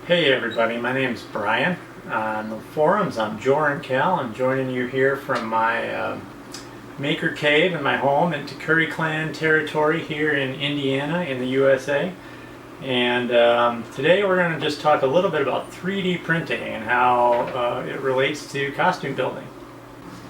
Hey everybody, my name's Brian. On the forums, I'm Joren Kal. I'm joining you here from my maker cave in my home in Curry Clan territory here in Indiana in the USA. And today we're going to just talk a little bit about 3D printing and how it relates to costume building.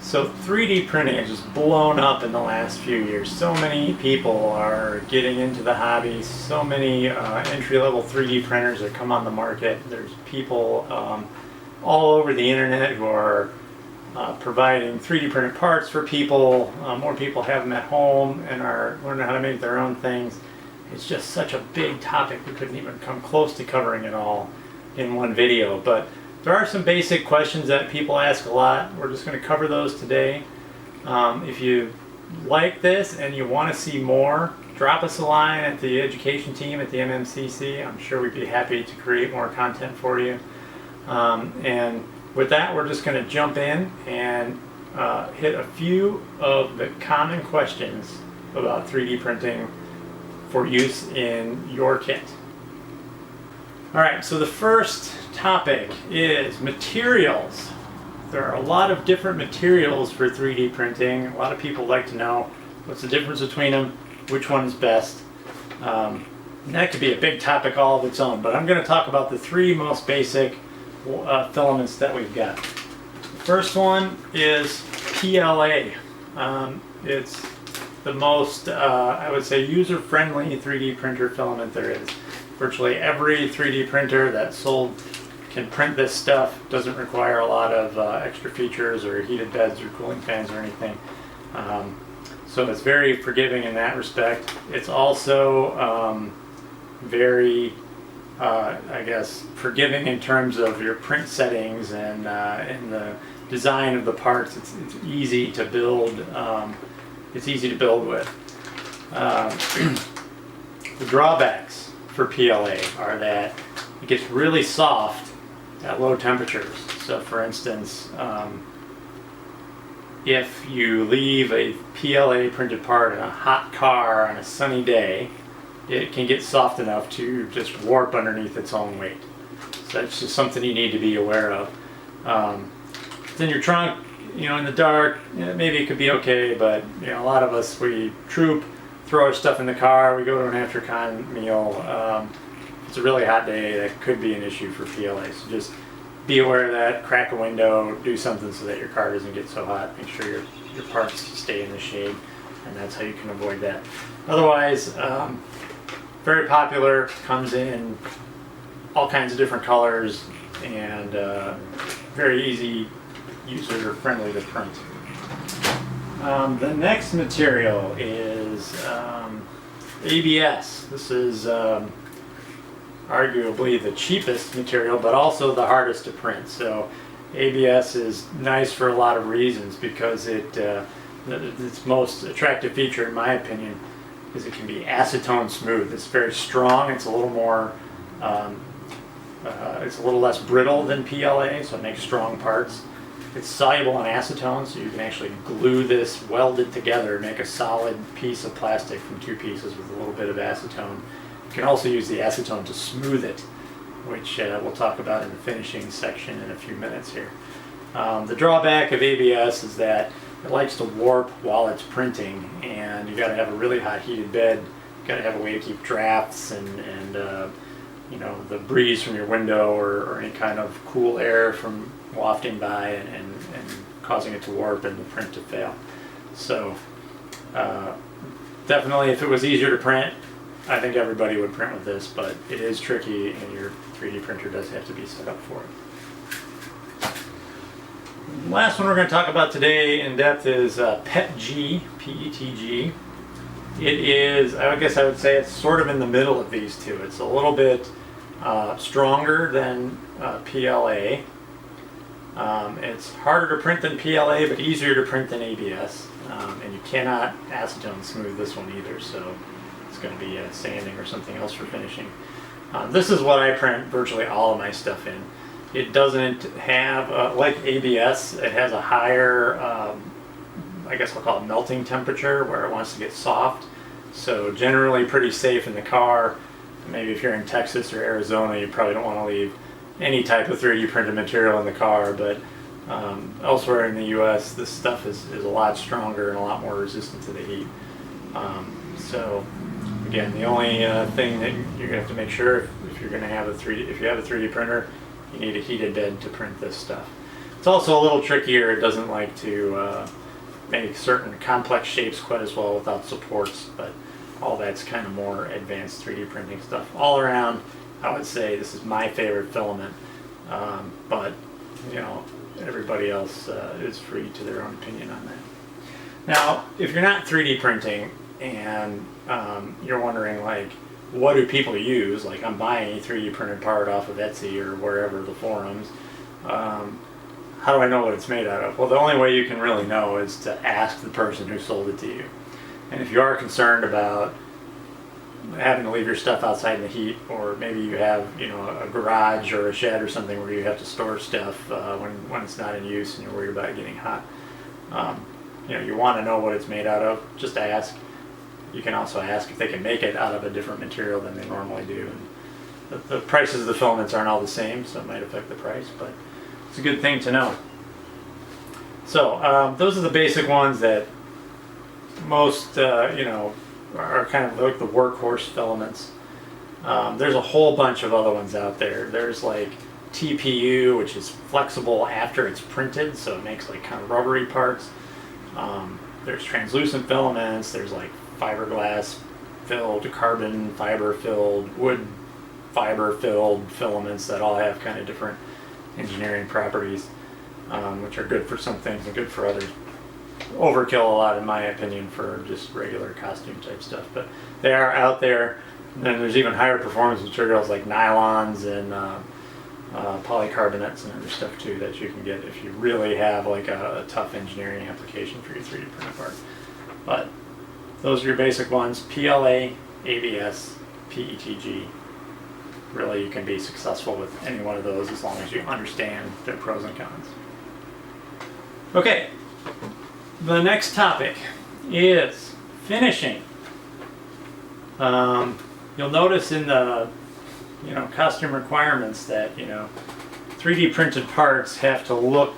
So 3D printing has just blown up in the last few years. So many people are getting into the hobby. So many entry-level 3D printers that come on the market. There's people all over the internet who are providing 3D printed parts for people. More people have them at home and are learning how to make their own things. It's just such a big topic. We couldn't even come close to covering it all in one video. But there are some basic questions that people ask a lot. We're just going to cover those today. If you like this and you want to see more, drop us a line at the education team at the MMCC. I'm sure we'd be happy to create more content for you. And with that, we're just going to jump in and hit a few of the common questions about 3D printing for use in your kit. Alright, so the first topic is materials. There are a lot of different materials for 3D printing. A lot of people like to know what's the difference between them, which one is best. And that could be a big topic all of its own, but I'm going to talk about the three most basic filaments that we've got. The first one is PLA. It's the most, I would say, user-friendly 3D printer filament there is. Virtually every 3D printer that's sold can print this stuff. Doesn't require a lot of extra features or heated beds or cooling fans or anything. So it's very forgiving in that respect. It's also very, I guess, forgiving in terms of your print settings and the design of the parts. It's easy to build. It's easy to build with. The drawbacks for PLA are that it gets really soft at low temperatures. So for instance, if you leave a PLA printed part in a hot car on a sunny day, it can get soft enough to just warp underneath its own weight. So that's just something you need to be aware of. It's in your trunk, in the dark, maybe it could be okay, but a lot of us, we troop, throw our stuff in the car, we go to an after-con meal. If it's a really hot day, that could be an issue for PLA. So just be aware of that, crack a window, do something so that your car doesn't get so hot. Make sure your parts stay in the shade, and that's how you can avoid that. Otherwise, very popular, comes in all kinds of different colors, and very easy, user-friendly to print. The next material is ABS. This is arguably the cheapest material, but also the hardest to print. So ABS is nice for a lot of reasons because its most attractive feature, in my opinion, is it can be acetone smooth. It's very strong. It's a little more, it's a little less brittle than PLA, so it makes strong parts. It's soluble in acetone, so you can actually glue this, weld it together, make a solid piece of plastic from two pieces with a little bit of acetone. You can also use the acetone to smooth it, which we'll talk about in the finishing section in a few minutes here. The drawback of ABS is that it likes to warp while it's printing, and you got to have a really hot heated bed. You got to have a way to keep drafts and the breeze from your window or any kind of cool air from wafting by and causing it to warp and the print to fail. So definitely, if it was easier to print, I think everybody would print with this, but it is tricky, and your 3D printer does have to be set up for it. The last one we're going to talk about today in depth is PETG, P-E-T-G. It is, I guess I would say it's sort of in the middle of these two. It's a little bit stronger than PLA. It's harder to print than PLA, but easier to print than ABS. And you cannot acetone smooth this one either, so it's going to be sanding or something else for finishing. This is what I print virtually all of my stuff in. It doesn't have, like ABS, it has a higher, I guess I'll call it melting temperature, where it wants to get soft. So generally pretty safe in the car. Maybe if you're in Texas or Arizona, you probably don't want to leave any type of 3D printed material in the car, but elsewhere in the US this stuff is a lot stronger and a lot more resistant to the heat. So again, the only thing that you're going to have to make sure if you're going to have if you have a 3D printer, you need a heated bed to print this stuff. It's also a little trickier. It doesn't like to make certain complex shapes quite as well without supports, but all that's kind of more advanced 3D printing stuff. All around, I would say this is my favorite filament, but you know, everybody else is free to their own opinion on that. Now, if you're not 3D printing and you're wondering, like, what do people use? Like, I'm buying a 3D printed part off of Etsy or wherever, the forums. How do I know what it's made out of? Well, the only way you can really know is to ask the person who sold it to you. And if you are concerned about having to leave your stuff outside in the heat, or maybe you have, you know, a garage or a shed or something where you have to store stuff when it's not in use and you're worried about it getting hot, you know, you want to know what it's made out of, just ask. You can also ask if they can make it out of a different material than they normally do. And the prices of the filaments aren't all the same, so it might affect the price, but it's a good thing to know. So those are the basic ones that most, you know, are kind of like the workhorse filaments. There's a whole bunch of other ones out there. There's like TPU, which is flexible after it's printed, so it makes like kind of rubbery parts. There's translucent filaments. There's like fiberglass filled, carbon fiber filled, wood fiber filled filaments that all have kind of different engineering properties, which are good for some things and good for others. Overkill a lot, in my opinion, for just regular costume type stuff, but they are out there. And then there's even higher performance materials like nylons and polycarbonates and other stuff too that you can get if you really have like a tough engineering application for your 3D printed part. But those are your basic ones: PLA, ABS, PETG. Really, you can be successful with any one of those as long as you understand their pros and cons. Okay, the next topic is finishing. You'll notice in the costume requirements that 3D printed parts have to look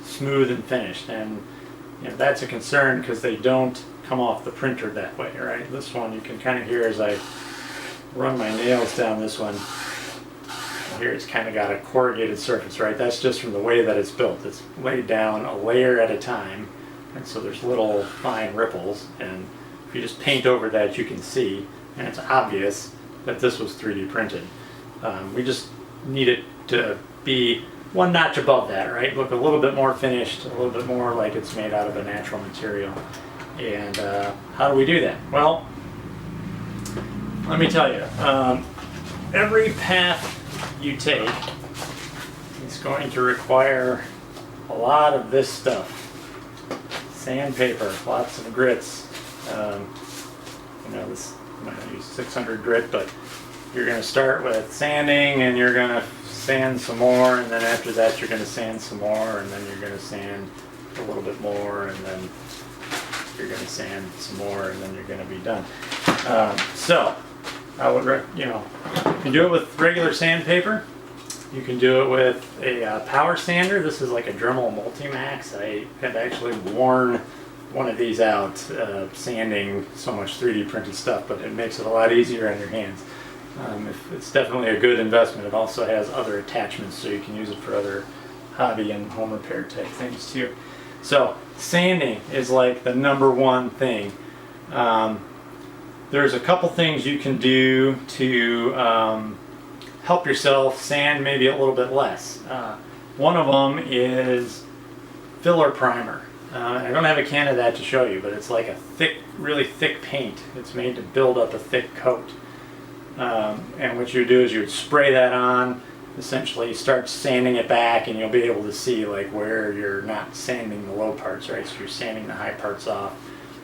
smooth and finished, and that's a concern because they don't come off the printer that way, right? This one you can kind of hear as I run my nails down this one. Here it's kind of got a corrugated surface, right? That's just from the way that it's built. It's laid down a layer at a time, and so there's little fine ripples, and if you just paint over that you can see, and it's obvious that this was 3D printed. We just need it to be one notch above that, right? Look a little bit more finished, a little bit more like it's made out of a natural material. And how do we do that? Well, let me tell you, every path you take is going to require a lot of this stuff. Sandpaper, lots of grits. This I'm going to use 600 grit, but you're going to start with sanding, and you're going to sand some more, and then after that you're going to sand some more, and then you're going to sand a little bit more, and then you're going to sand some more, and then you're going to be done. So I would, you can do it with regular sandpaper. You can do it with a power sander. This is like a Dremel Multimax. I have actually worn one of these out sanding so much 3D printed stuff, but it makes it a lot easier on your hands. It's definitely a good investment. It also has other attachments, so you can use it for other hobby and home repair type things too. So sanding is like the number one thing. There's a couple things you can do to help yourself sand maybe a little bit less. One of them is filler primer. I don't have a can of that to show you, but it's like a thick, really thick paint. It's made to build up a thick coat. And what you do is you would spray that on, essentially start sanding it back, and you'll be able to see like where you're not sanding the low parts, right? So you're sanding the high parts off.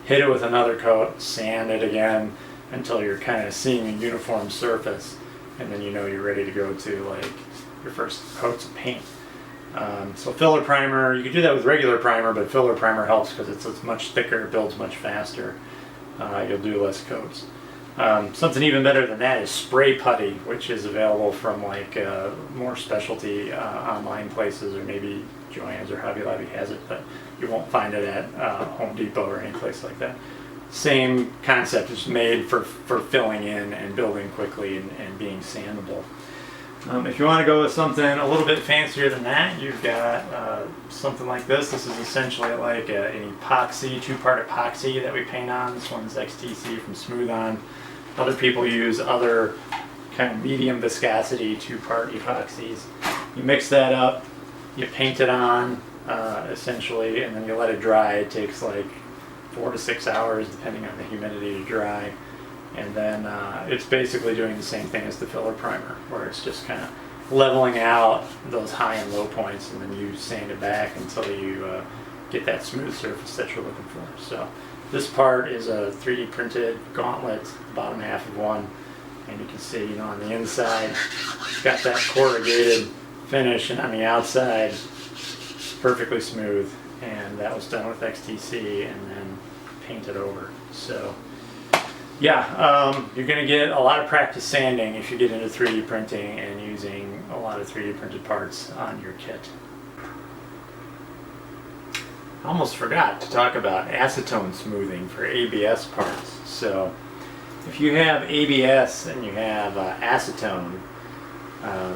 Hit it with another coat, sand it again until you're kind of seeing a uniform surface, and then you're ready to go to like your first coats of paint. So filler primer, you can do that with regular primer, but filler primer helps because it's much thicker, builds much faster. You'll do less coats. Something even better than that is spray putty, which is available from like more specialty online places, or maybe Joann's or Hobby Lobby has it, but you won't find it at Home Depot or any place like that. Same concept, it's made for filling in and building quickly and being sandable. If you want to go with something a little bit fancier than that, you've got something like this. This is essentially like an epoxy, two-part epoxy that we paint on. This one's XTC from Smooth On. Other people use other kind of medium viscosity two-part epoxies. You mix that up, you paint it on essentially, and then you let it dry. It takes like 4 to 6 hours depending on the humidity to dry. And then it's basically doing the same thing as the filler primer, where it's just kind of leveling out those high and low points, and then you sand it back until you get that smooth surface that you're looking for. So this part is a 3D printed gauntlet, bottom half of one, and you can see, you know, on the inside it's got that corrugated finish, and on the outside perfectly smooth. And that was done with XTC and then painted over. So yeah, you're going to get a lot of practice sanding if you get into 3D printing and using a lot of 3D printed parts on your kit. I almost forgot to talk about acetone smoothing for ABS parts. So if you have ABS and you have acetone,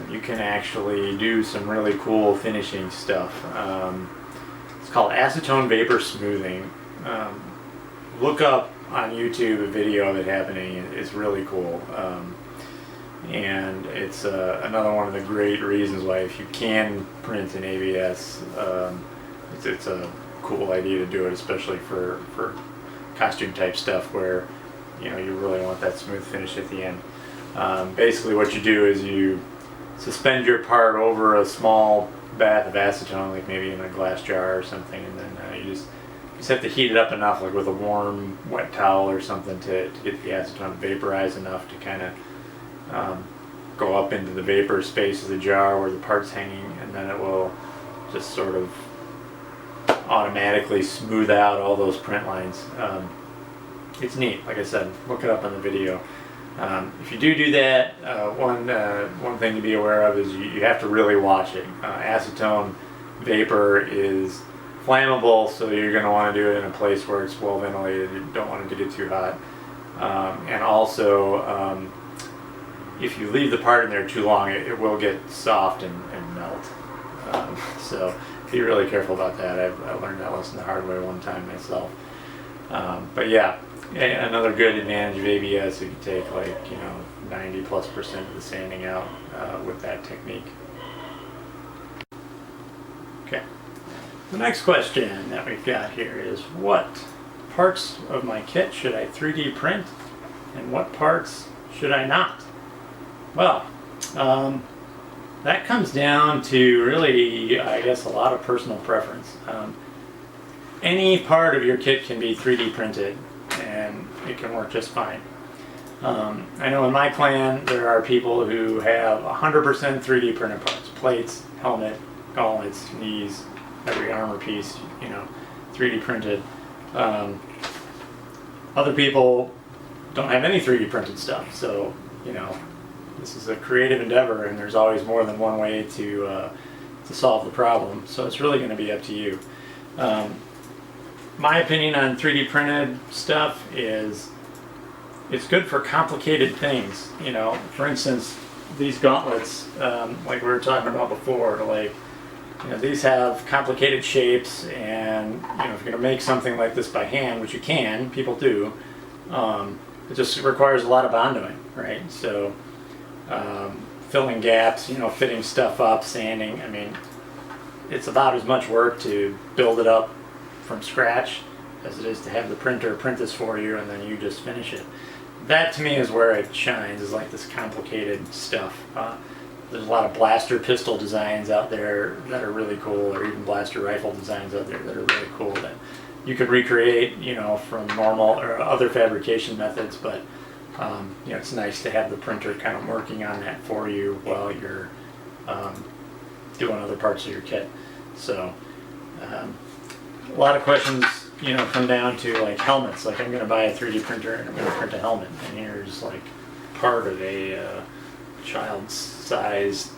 you can actually do some really cool finishing stuff. It's called acetone vapor smoothing. Look up on YouTube a video of it happening. It's really cool, and it's another one of the great reasons why, if you can print in ABS, it's a cool idea to do it, especially for costume type stuff where, you know, you really want that smooth finish at the end. Basically what you do is you suspend your part over a small bath of acetone, like maybe in a glass jar or something, and then you just have to heat it up enough, like with a warm wet towel or something, to get the acetone vaporized enough to kind of go up into the vapor space of the jar where the part's hanging, and then it will just sort of automatically smooth out all those print lines. It's neat. Like I said, look it up on the video. If you do that, one thing to be aware of is you have to really watch it. Acetone vapor is flammable, so you're going to want to do it in a place where it's well ventilated. You don't want it to get too hot. And also, if you leave the part in there too long, it will get soft and melt. So be really careful about that. I learned that lesson the hard way one time myself. But yeah, another good advantage of ABS, you can take like, you know, 90+% of the sanding out with that technique. Okay. The next question that we've got here is, what parts of my kit should I 3D print and what parts should I not? Well, that comes down to really, I guess, a lot of personal preference. Any part of your kit can be 3D printed and it can work just fine. I know in my clan there are people who have 100% 3D printed parts, plates, helmet, gauntlets, knees, every armor piece, you know, 3D printed. Other people don't have any 3D printed stuff, so, you know, this is a creative endeavor and there's always more than one way to solve the problem, so it's really going to be up to you. My opinion on 3D printed stuff is it's good for complicated things. You know, for instance, these gauntlets, like we were talking about before, like, you know, these have complicated shapes, and, you know, if you're going to make something like this by hand, which you can, people do, it just requires a lot of bonding, right? So filling gaps, you know, fitting stuff up, sanding. I mean, it's about as much work to build it up from scratch as it is to have the printer print this for you and then you just finish it. That to me is where it shines, is like this complicated stuff. There's a lot of blaster pistol designs out there that are really cool, or even blaster rifle designs out there that are really cool that you could recreate, you know, from normal or other fabrication methods, but you know, it's nice to have the printer kind of working on that for you while you're doing other parts of your kit. So a lot of questions come down to like helmets. Like I'm going to buy a 3D printer and I'm going to print a helmet, and here's like part of a child-sized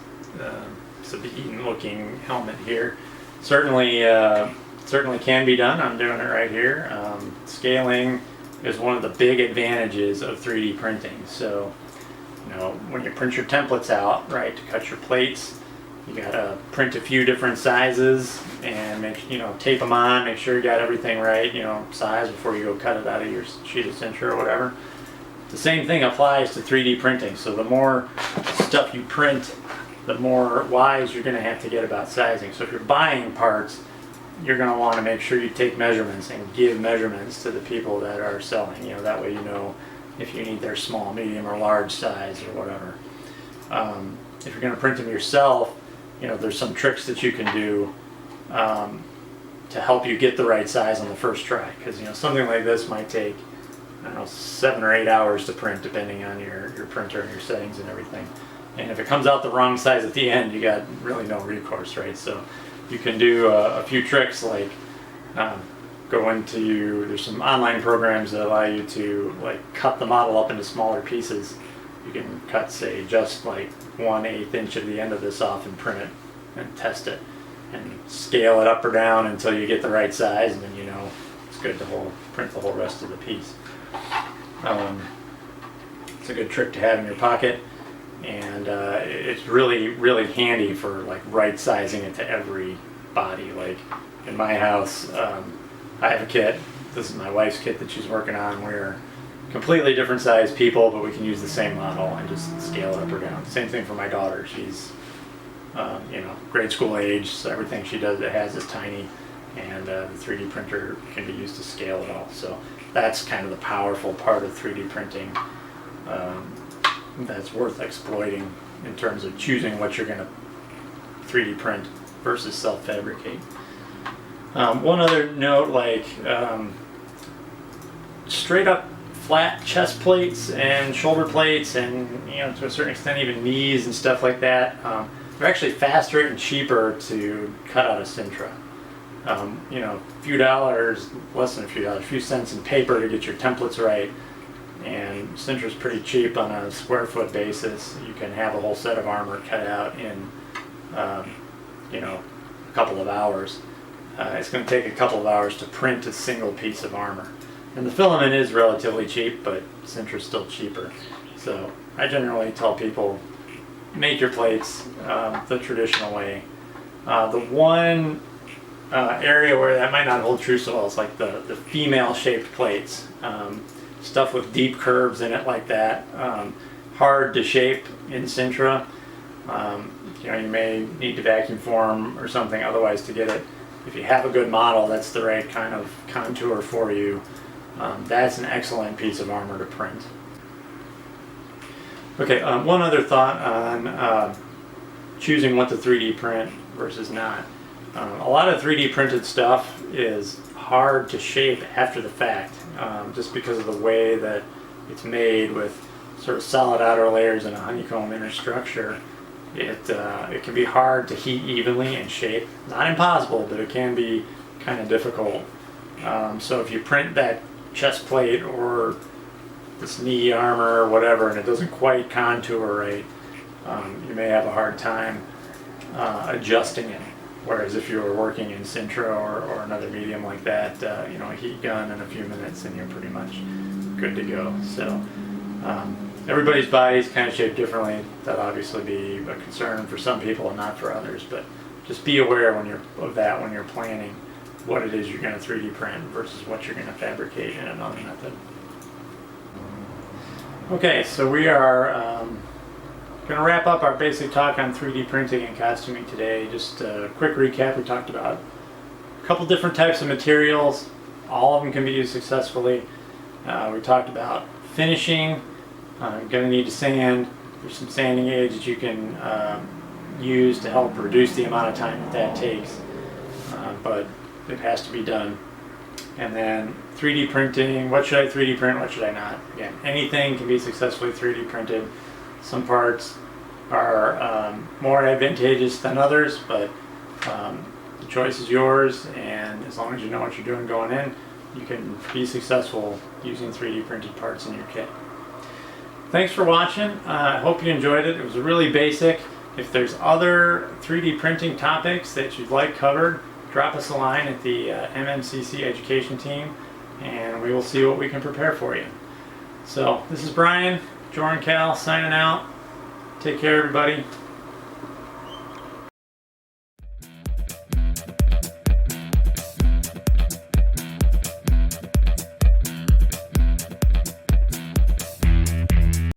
Sabian-looking helmet here. Certainly can be done. I'm doing it right here. Scaling is one of the big advantages of 3D printing. So, when you print your templates out, right, to cut your plates, you gotta print a few different sizes and tape them on, make sure you got everything right, size before you go cut it out of your sheet of Sintra or whatever. The same thing applies to 3D printing. So the more stuff you print, the more wise you're going to have to get about sizing. So if you're buying parts, you're going to want to make sure you take measurements and give measurements to the people that are selling. That way if you need their small, medium, or large size or whatever. If you're going to print them yourself, there's some tricks that you can do to help you get the right size on the first try. Because something like this might take 7 or 8 hours to print, depending on your printer and your settings and everything. And if it comes out the wrong size at the end, you got really no recourse, right? So you can do a few tricks, like there's some online programs that allow you to cut the model up into smaller pieces. You can cut, say, just like 1/8 inch of the end of this off and print it and test it and scale it up or down until you get the right size, and then it's good to print the whole rest of the piece. It's a good trick to have in your pocket, and it's really, really handy for right sizing it to every body. Like in my house, I have a kit. This is my wife's kit that she's working on. We're completely different size people, but we can use the same model and just scale it up or down. Same thing for my daughter. She's grade school age, so everything she does is tiny, and the 3D printer can be used to scale it all. So that's kind of the powerful part of 3D printing that's worth exploiting in terms of choosing what you're going to 3D print versus self-fabricate. One other note, straight up flat chest plates and shoulder plates, and to a certain extent even knees and stuff like that, they're actually faster and cheaper to cut out of Sintra. A few dollars, less than a few dollars, a few cents in paper to get your templates right, and Sintra's pretty cheap on a square foot basis. You can have a whole set of armor cut out in a couple of hours. It's going to take a couple of hours to print a single piece of armor. And the filament is relatively cheap, but Sintra's still cheaper. So I generally tell people, make your plates the traditional way. The one area where that might not hold true so well is like the female shaped plates. Stuff with deep curves in it like that. Hard to shape in Sintra. You may need to vacuum form or something otherwise to get it. If you have a good model that's the right kind of contour for you, that's an excellent piece of armor to print. Okay, one other thought on choosing what to 3D print versus not. A lot of 3D printed stuff is hard to shape after the fact, just because of the way that it's made with sort of solid outer layers and a honeycomb inner structure. It can be hard to heat evenly and shape. Not impossible, but it can be kind of difficult. So if you print that chest plate or this knee armor or whatever, and it doesn't quite contour right, you may have a hard time adjusting it. Whereas if you were working in Sintra or another medium like that, a heat gun in a few minutes and you're pretty much good to go. So everybody's body's kind of shaped differently. That'll obviously be a concern for some people and not for others, but just be aware when you're planning what it is you're going to 3D print versus what you're going to fabricate in another method. Okay, so we are going to wrap up our basic talk on 3D printing and costuming today. Just a quick recap. We talked about a couple different types of materials. All of them can be used successfully. We talked about finishing. You're going to need to sand. There's some sanding aids that you can use to help reduce the amount of time that takes, but it has to be done. And then 3D printing. What should I 3D print? What should I not? Again, anything can be successfully 3D printed. Some parts are more advantageous than others, but the choice is yours, and as long as you know what you're doing going in, you can be successful using 3D printed parts in your kit. Thanks for watching. I hope you enjoyed it. It was really basic. If there's other 3D printing topics that you'd like covered, drop us a line at the MMCC education team and we will see what we can prepare for you. So this is Brian, Joren Kal signing out. Take care everybody.